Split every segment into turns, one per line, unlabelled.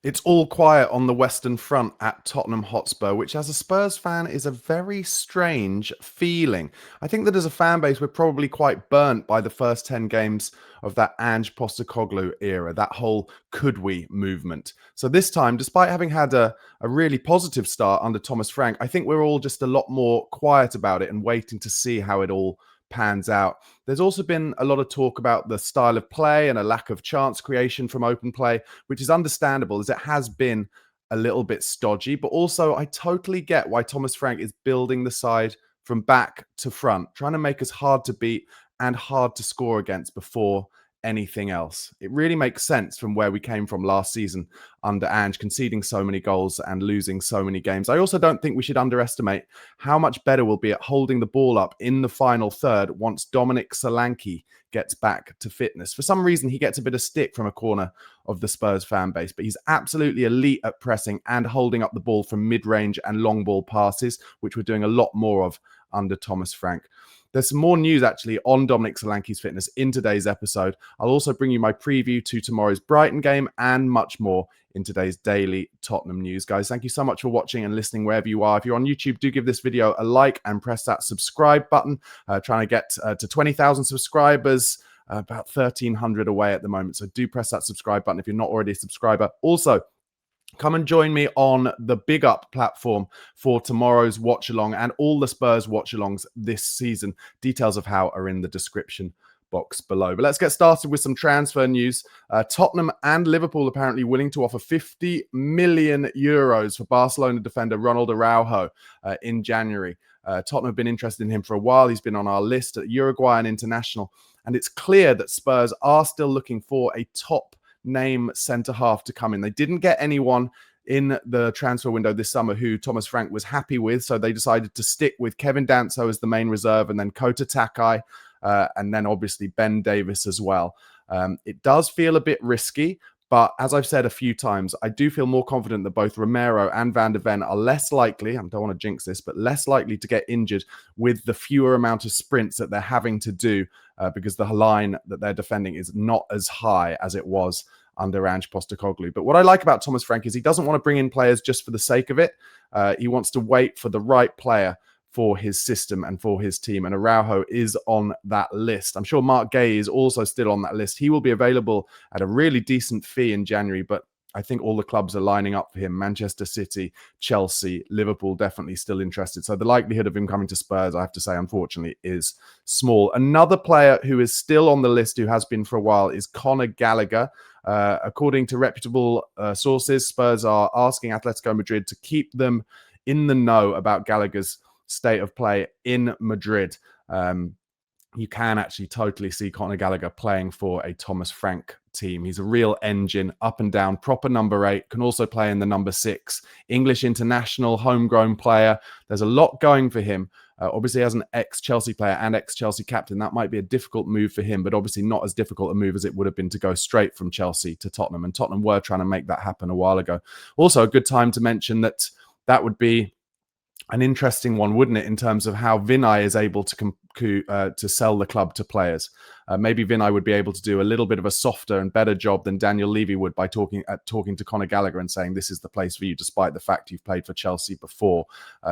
It's all quiet on the Western Front at Tottenham Hotspur, which as a Spurs fan is a very strange feeling. I think that as a fan base, we're probably quite burnt by the first 10 games of that Ange Postecoglou era, that whole could we movement. So this time, despite having had a really positive start under Thomas Frank, I think we're all just a lot more quiet about it and waiting to see how it all pans out. There's also been a lot of talk about the style of play and a lack of chance creation from open play, which is understandable as it has been a little bit stodgy. But also, I totally get why Thomas Frank is building the side from back to front, trying to make us hard to beat and hard to score against before anything else. It really makes sense from where we came from last season under Ange, conceding so many goals and losing so many games. I also don't think we should underestimate how much better we'll be at holding the ball up in the final third once Dominic Solanke gets back to fitness. For some reason, he gets a bit of stick from a corner of the Spurs fan base, but he's absolutely elite at pressing and holding up the ball from mid-range and long ball passes, which we're doing a lot more of under Thomas Frank. There's some more news actually on Dominic Solanke's fitness in today's episode. I'll also bring you my preview to tomorrow's Brighton game and much more in today's daily Tottenham news. Guys, thank you so much for watching and listening wherever you are. If you're on YouTube, do give this video a like and press that subscribe button. Trying to get to 20,000 subscribers. About 1,300 away at the moment. So do press that subscribe button if you're not already a subscriber. Also, come and join me on the BigUp platform for tomorrow's watch along and all the Spurs watch alongs this season. Details of how are in the description box below. But let's get started with some transfer news. Tottenham and Liverpool apparently willing to offer 50 million euros for Barcelona defender Ronald Araujo in January. Tottenham have been interested in him for a while. He's been on our list at Uruguayan international. And it's clear that Spurs are still looking for a top name centre half to come in. They didn't get anyone in the transfer window this summer who Thomas Frank was happy with, so they decided to stick with Kevin Danso as the main reserve and then Kota Takai and then obviously Ben Davis as well. It does feel a bit risky, but as I've said a few times, I do feel more confident that both Romero and Van der Ven are less likely, I don't want to jinx this, but less likely to get injured with the fewer amount of sprints that they're having to do because the line that they're defending is not as high as it was under Ange Postecoglou. But what I like about Thomas Frank is he doesn't want to bring in players just for the sake of it. He wants to wait for the right player for his system and for his team. And Araujo is on that list. I'm sure Mark Gay is also still on that list. He will be available at a really decent fee in January, but I think all the clubs are lining up for him. Manchester City, Chelsea, Liverpool definitely still interested. So the likelihood of him coming to Spurs, I have to say, unfortunately, is small. Another player who is still on the list, who has been for a while, is Conor Gallagher. According to reputable sources, Spurs are asking Atletico Madrid to keep them in the know about Gallagher's state of play in Madrid. You can actually totally see Conor Gallagher playing for a Thomas Frank team. He's a real engine, up and down, proper number 8, can also play in the number 6, English international, homegrown player. There's a lot going for him. Obviously, as an ex-Chelsea player and ex-Chelsea captain, that might be a difficult move for him, but obviously not as difficult a move as it would have been to go straight from Chelsea to Tottenham. And Tottenham were trying to make that happen a while ago. Also, a good time to mention that would be an interesting one, wouldn't it, in terms of how Vinay is able to sell the club to players. Maybe Vinay would be able to do a little bit of a softer and better job than Daniel Levy would by talking to Conor Gallagher and saying, this is the place for you, despite the fact you've played for Chelsea before.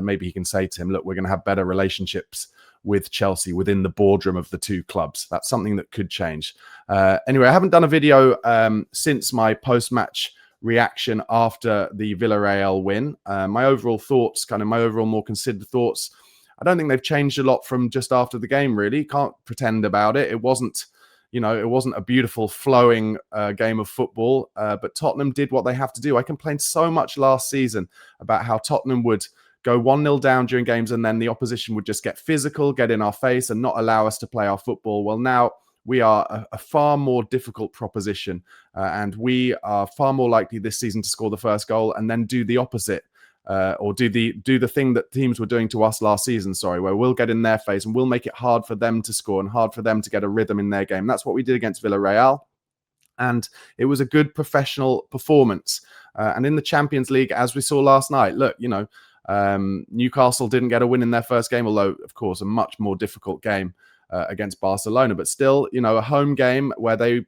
Maybe he can say to him, look, we're going to have better relationships with Chelsea within the boardroom of the two clubs. That's something that could change. Anyway, I haven't done a video since my post-match reaction after the Villarreal win. My overall thoughts, my overall more considered thoughts, I don't think they've changed a lot from just after the game, really. Can't pretend about it. It wasn't a beautiful flowing game of football, but Tottenham did what they have to do. I complained so much last season about how Tottenham would go 1-0 down during games and then the opposition would just get physical, get in our face and not allow us to play our football. Well, now we are a far more difficult proposition and we are far more likely this season to score the first goal and then do the opposite or do the thing that teams were doing to us last season, where we'll get in their face and we'll make it hard for them to score and hard for them to get a rhythm in their game. That's what we did against Villarreal. And it was a good professional performance. And in the Champions League, as we saw last night, look, Newcastle didn't get a win in their first game, although, of course, a much more difficult game against Barcelona. But still, a home game where they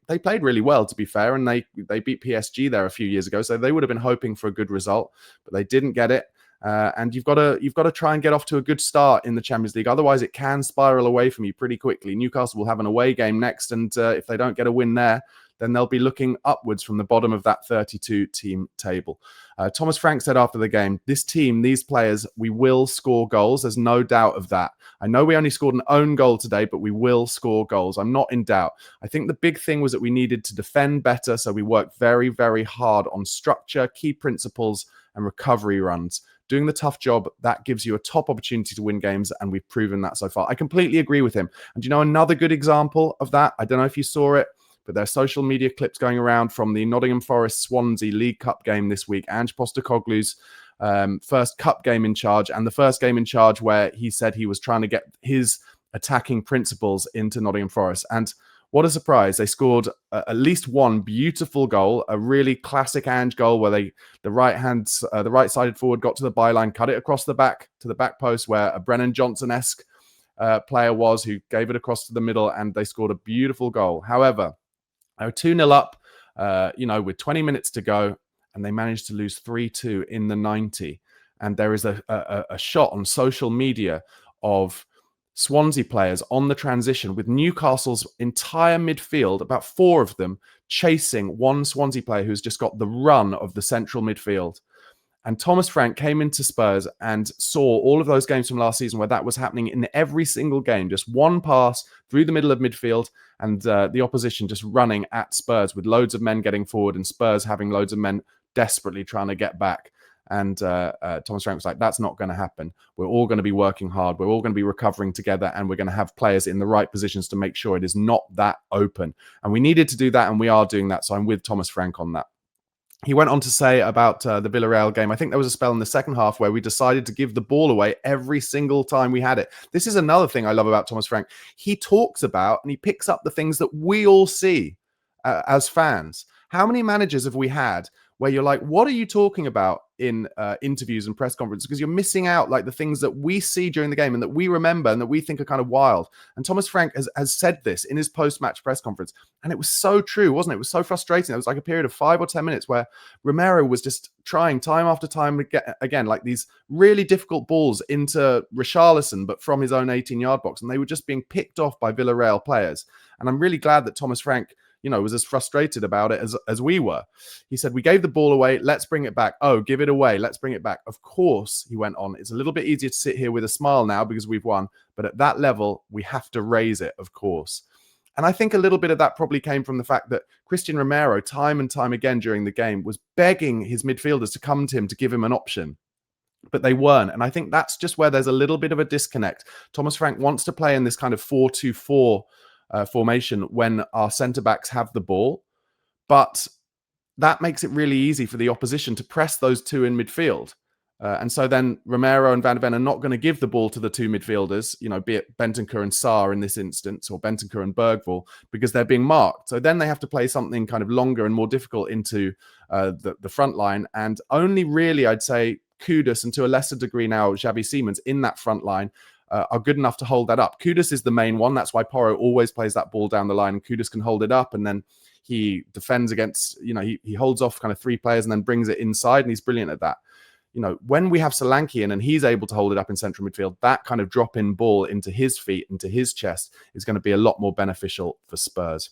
played really well, to be fair, and they beat PSG there a few years ago, so they would have been hoping for a good result, but they didn't get it. And you've got to try and get off to a good start in the Champions League. Otherwise, it can spiral away from you pretty quickly. Newcastle will have an away game next, and if they don't get a win there, then they'll be looking upwards from the bottom of that 32-team table. Thomas Frank said after the game, this team, these players, we will score goals. There's no doubt of that. I know we only scored an own goal today, but we will score goals. I'm not in doubt. I think the big thing was that we needed to defend better, so we worked very, very hard on structure, key principles, and recovery runs. Doing the tough job, that gives you a top opportunity to win games, and we've proven that so far. I completely agree with him. And another good example of that, I don't know if you saw it, but there are social media clips going around from the Nottingham Forest-Swansea League Cup game this week. Ange Postecoglou's first cup game in charge, and the first game in charge where he said he was trying to get his attacking principles into Nottingham Forest. And what a surprise. They scored at least one beautiful goal, a really classic Ange goal where the right-sided forward got to the byline, cut it across the back to the back post where a Brennan Johnson-esque player was, who gave it across to the middle, and they scored a beautiful goal. However, they were 2-0 up, with 20 minutes to go, and they managed to lose 3-2 in the 90. And there is a shot on social media of Swansea players on the transition with Newcastle's entire midfield, about 4 of them, chasing one Swansea player who's just got the run of the central midfield. And Thomas Frank came into Spurs and saw all of those games from last season where that was happening in every single game. Just one pass through the middle of midfield and the opposition just running at Spurs with loads of men getting forward and Spurs having loads of men desperately trying to get back. And Thomas Frank was like, that's not going to happen. We're all going to be working hard. We're all going to be recovering together, and we're going to have players in the right positions to make sure it is not that open. And we needed to do that, and we are doing that. So I'm with Thomas Frank on that. He went on to say about the Villarreal game, I think there was a spell in the second half where we decided to give the ball away every single time we had it. This is another thing I love about Thomas Frank. He talks about and he picks up the things that we all see as fans. How many managers have we had where you're like, what are you talking about in interviews and press conferences? Because you're missing out like the things that we see during the game and that we remember and that we think are kind of wild. And Thomas Frank has said this in his post-match press conference. And it was so true, wasn't it? It was so frustrating. It was like a period of 5 or 10 minutes where Romero was just trying time after time again, like these really difficult balls into Richarlison, but from his own 18-yard box. And they were just being picked off by Villarreal players. And I'm really glad that Thomas Frank was as frustrated about it as we were. He said, we gave the ball away. Let's bring it back. Oh, give it away. Let's bring it back. Of course, he went on. It's a little bit easier to sit here with a smile now because we've won. But at that level, we have to raise it, of course. And I think a little bit of that probably came from the fact that Christian Romero, time and time again during the game, was begging his midfielders to come to him to give him an option. But they weren't. And I think that's just where there's a little bit of a disconnect. Thomas Frank wants to play in this kind of 4-2-4 formation when our centre-backs have the ball. But that makes it really easy for the opposition to press those two in midfield. And so then Romero and Van de Ven are not going to give the ball to the two midfielders, be it Bentancur and Sarr in this instance, or Bentancur and Bergvall, because they're being marked. So then they have to play something kind of longer and more difficult into the front line. And only really, I'd say, Kudus, and to a lesser degree now, Xavi Simons in that front line are good enough to hold that up. Kudus is the main one. That's why Porro always plays that ball down the line. And Kudus can hold it up, and then he defends against, he holds off kind of 3 players and then brings it inside, and he's brilliant at that. When we have Solanke in and he's able to hold it up in central midfield, that kind of drop-in ball into his feet, into his chest, is going to be a lot more beneficial for Spurs.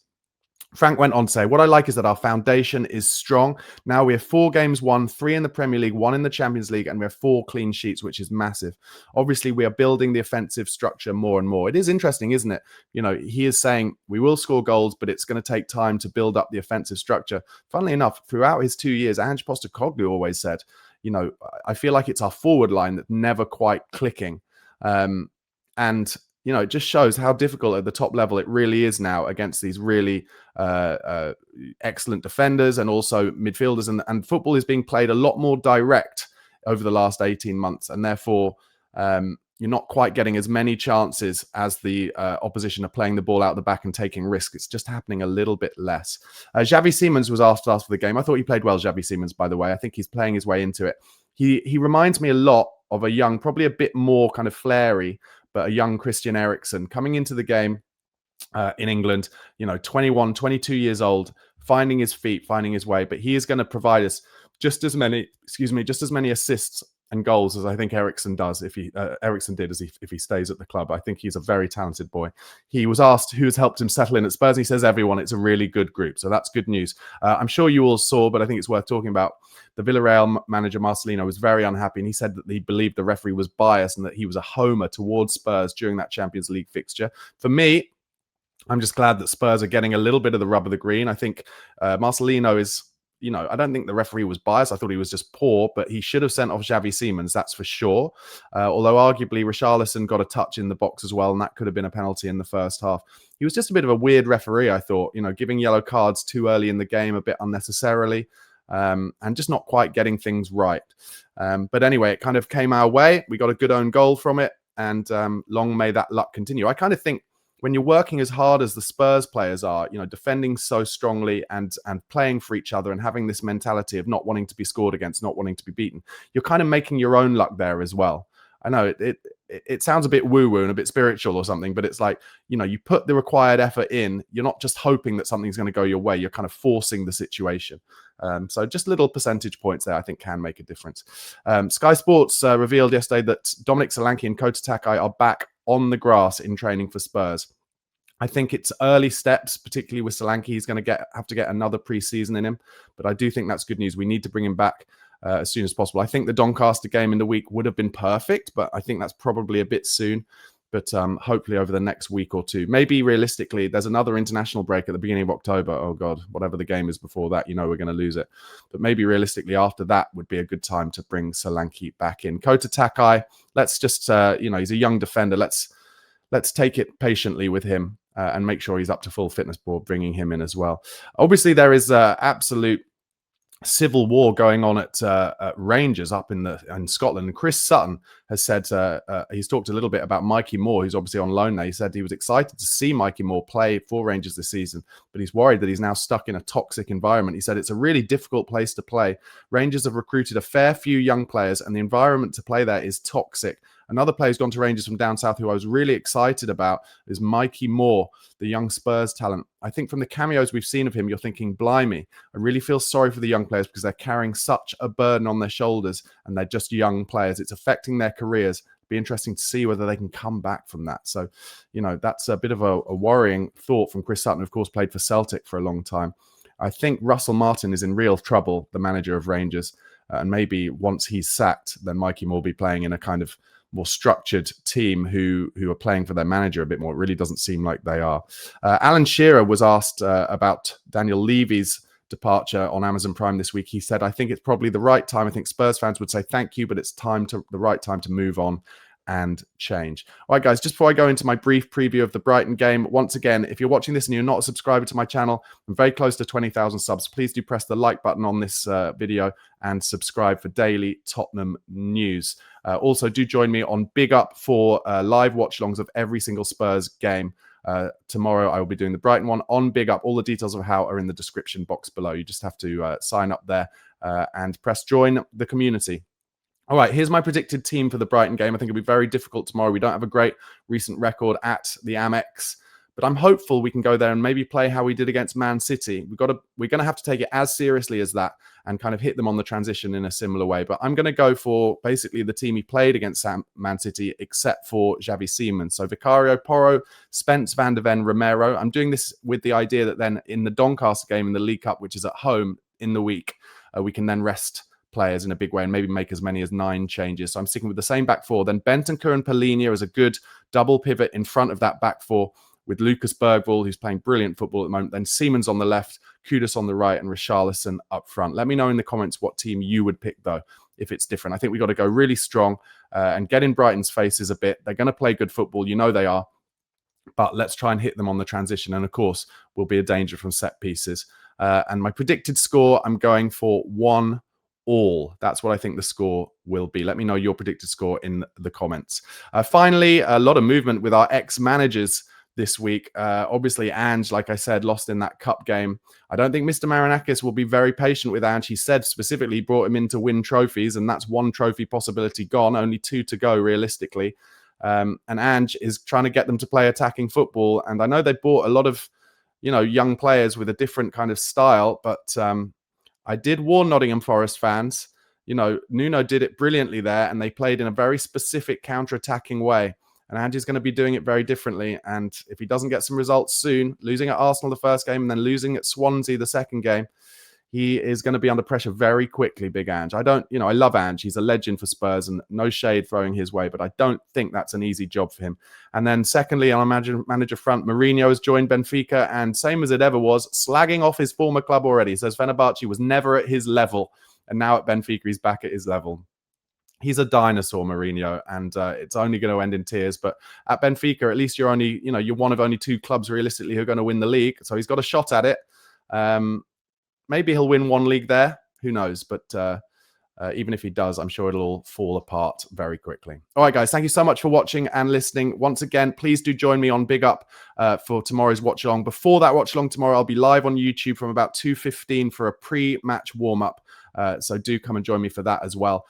Frank went on to say, what I like is that our foundation is strong. Now we have 4 games won, 3 in the Premier League, 1 in the Champions League, and we have 4 clean sheets, which is massive. Obviously, we are building the offensive structure more and more. It is interesting, isn't it? He is saying we will score goals, but it's going to take time to build up the offensive structure. Funnily enough, throughout his 2 years, Ange Postecoglou always said, I feel like it's our forward line that's never quite clicking. It just shows how difficult at the top level it really is now against these really excellent defenders and also midfielders. And football is being played a lot more direct over the last 18 months. And therefore, you're not quite getting as many chances as the opposition are playing the ball out the back and taking risks. It's just happening a little bit less. Xavi Simons was asked after the game. I thought he played well, Xavi Simons, by the way. I think he's playing his way into it. He reminds me a lot of a young, probably a bit more kind of flary, but a young Christian Eriksen coming into the game in England, 21, 22 years old, finding his feet, finding his way. But he is going to provide us just as many assists and goals as I think Eriksen does. If he stays at the club, I think he's a very talented boy. He was asked who has helped him settle in at Spurs. And he says everyone. It's a really good group, so that's good news. I'm sure you all saw, but I think it's worth talking about. The Villarreal manager Marcelino was very unhappy, and he said that he believed the referee was biased and that he was a homer towards Spurs during that Champions League fixture. For me, I'm just glad that Spurs are getting a little bit of the rub of the green. I think Marcelino is, I don't think the referee was biased. I thought he was just poor, but he should have sent off Xavi Simons, that's for sure. Although arguably Richarlison got a touch in the box as well, and that could have been a penalty in the first half. He was just a bit of a weird referee, I thought, giving yellow cards too early in the game a bit unnecessarily, and just not quite getting things right. But anyway, it kind of came our way. We got a good own goal from it, and long may that luck continue. I kind of think when you're working as hard as the Spurs players are, defending so strongly and playing for each other and having this mentality of not wanting to be scored against, not wanting to be beaten, you're kind of making your own luck there as well. I know it sounds a bit woo-woo and a bit spiritual or something, but it's like, you put the required effort in. You're not just hoping that something's going to go your way. You're kind of forcing the situation. So just little percentage points there, I think, can make a difference. Sky Sports revealed yesterday that Dominic Solanke and Kota Takai are back on the grass in training for Spurs. I think it's early steps, particularly with Solanke. He's going to have to get another pre-season in him, but I do think that's good news. We need to bring him back as soon as possible. I think the Doncaster game in the week would have been perfect, but I think that's probably a bit soon. But hopefully over the next week or two, maybe realistically, there's another international break at the beginning of October. Oh God, whatever the game is before that, we're going to lose it. But maybe realistically after that would be a good time to bring Solanke back in. Kota Takai, let's just, he's a young defender. Let's take it patiently with him and make sure he's up to full fitness before bringing him in as well. Obviously, there is absolute civil war going on at Rangers up in Scotland. And Chris Sutton has said he's talked a little bit about Mikey Moore, who's obviously on loan now. He said he was excited to see Mikey Moore play for Rangers this season, but he's worried that he's now stuck in a toxic environment. He said it's a really difficult place to play. Rangers have recruited a fair few young players, and the environment to play there is toxic. Another player who's gone to Rangers from down south who I was really excited about is Mikey Moore, the young Spurs talent. I think from the cameos we've seen of him, you're thinking, blimey, I really feel sorry for the young players because they're carrying such a burden on their shoulders and they're just young players. It's affecting their careers. It'll be interesting to see whether they can come back from that. So, that's a bit of a worrying thought from Chris Sutton, of course, played for Celtic for a long time. I think Russell Martin is in real trouble, the manager of Rangers. And maybe once he's sacked, then Mikey Moore will be playing in a kind of more structured team who are playing for their manager a bit more. It really doesn't seem like they are. Alan Shearer was asked about Daniel Levy's departure on Amazon Prime this week. He said, I think it's probably the right time. I think Spurs fans would say thank you, but it's the right time to move on and change. All right, guys, just before I go into my brief preview of the Brighton game, once again, if you're watching this and you're not a subscriber to my channel, I'm very close to 20,000 subs. Please do press the like button on this video and subscribe for daily Tottenham news. Also, do join me on BigUp for live watch-alongs of every single Spurs game. Tomorrow, I will be doing the Brighton one on BigUp. All the details of how are in the description box below. You just have to sign up there and press join the community. All right, here's my predicted team for the Brighton game. I think it'll be very difficult tomorrow. We don't have a great recent record at the Amex, but I'm hopeful we can go there and maybe play how we did against Man City. We're going to have to take it as seriously as that and kind of hit them on the transition in a similar way. But I'm going to go for basically the team he played against Man City, except for Xavi Simons. So Vicario, Porro, Spence, Van de Ven, Romero. I'm doing this with the idea that then in the Doncaster game in the League Cup, which is at home in the week, we can then rest players in a big way and maybe make as many as 9 changes. So I'm sticking with the same back four. Then Bentancur and Palhinha as a good double pivot in front of that back four with Lucas Bergvall, who's playing brilliant football at the moment. Then Simons on the left, Kudus on the right, and Richarlison up front. Let me know in the comments what team you would pick, though, if it's different. I think we've got to go really strong and get in Brighton's faces a bit. They're going to play good football. They are. But let's try and hit them on the transition. And, of course, will be a danger from set pieces. And my predicted score, I'm going for 1-1. That's what I think the score will be. Let me know your predicted score in the comments. Finally, a lot of movement with our ex-managers this week. Obviously, Ange, like I said, lost in that cup game. I don't think Mr. Marinakis will be very patient with Ange. He said specifically he brought him in to win trophies, and that's 1 trophy possibility gone, only 2 to go realistically. And Ange is trying to get them to play attacking football. And I know they bought a lot of, young players with a different kind of style, but I did warn Nottingham Forest fans. Nuno did it brilliantly there, and they played in a very specific counter-attacking way. And Ange's going to be doing it very differently. And if he doesn't get some results soon, losing at Arsenal the first game and then losing at Swansea the second game, he is going to be under pressure very quickly, Big Ange. I love Ange. He's a legend for Spurs and no shade throwing his way, but I don't think that's an easy job for him. And then secondly, on a manager front, Mourinho has joined Benfica, and same as it ever was, slagging off his former club already. Says Fenerbahce was never at his level, and now at Benfica, he's back at his level. He's a dinosaur, Mourinho, and it's only going to end in tears. But at Benfica, at least you're one of only two clubs realistically who are going to win the league. So he's got a shot at it. Maybe he'll win one league there. Who knows? But even if he does, I'm sure it'll all fall apart very quickly. All right, guys, thank you so much for watching and listening. Once again, please do join me on Big Up for tomorrow's watch along. Before that watch along tomorrow, I'll be live on YouTube from about 2:15 for a pre-match warm-up. So do come and join me for that as well.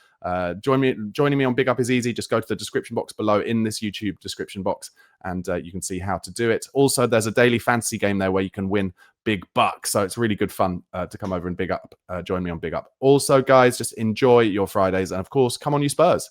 Joining me on Big Up is easy. Just go to the description box below in this YouTube description box, and you can see how to do it. Also, there's a daily fantasy game there where you can win big bucks. So it's really good fun to come over and Big Up. Join me on Big Up. Also, guys, just enjoy your Fridays, and of course, come on, you Spurs.